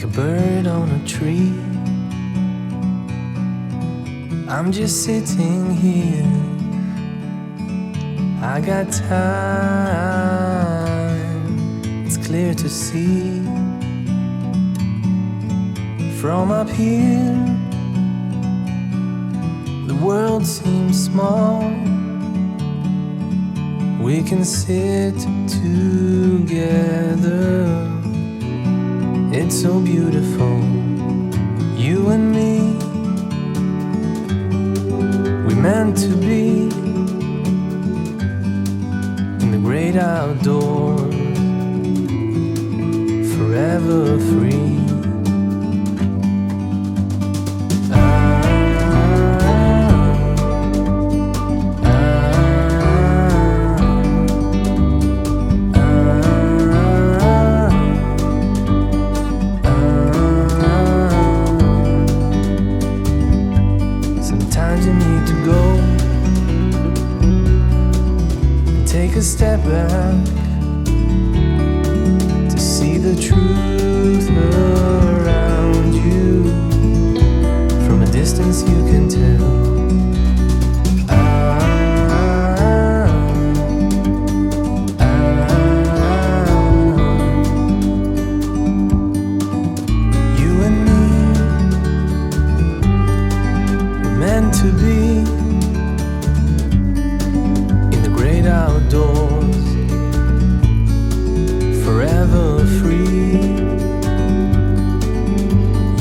like a bird on a tree. I'm just sitting here, I got time, it's clear to see. From up here, the world seems small. We can sit together, it's so beautiful, you and me. We meant to be in the great outdoors, forever free. Sometimes you need to go and take a step back to see the truth around you. From a distance you can tell. You and me were meant to be in the great outdoors, forever free.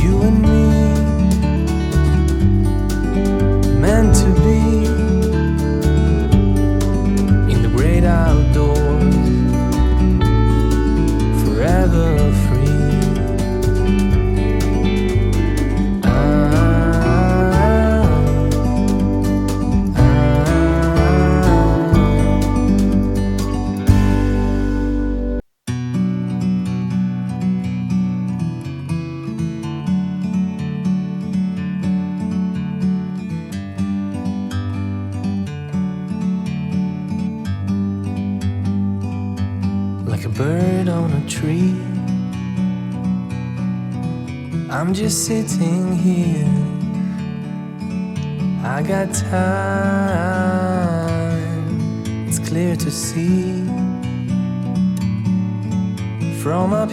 You and me, meant to be in the great outdoors, forever free. Like a bird on a tree, I'm just sitting here, I got time, it's clear to see. From up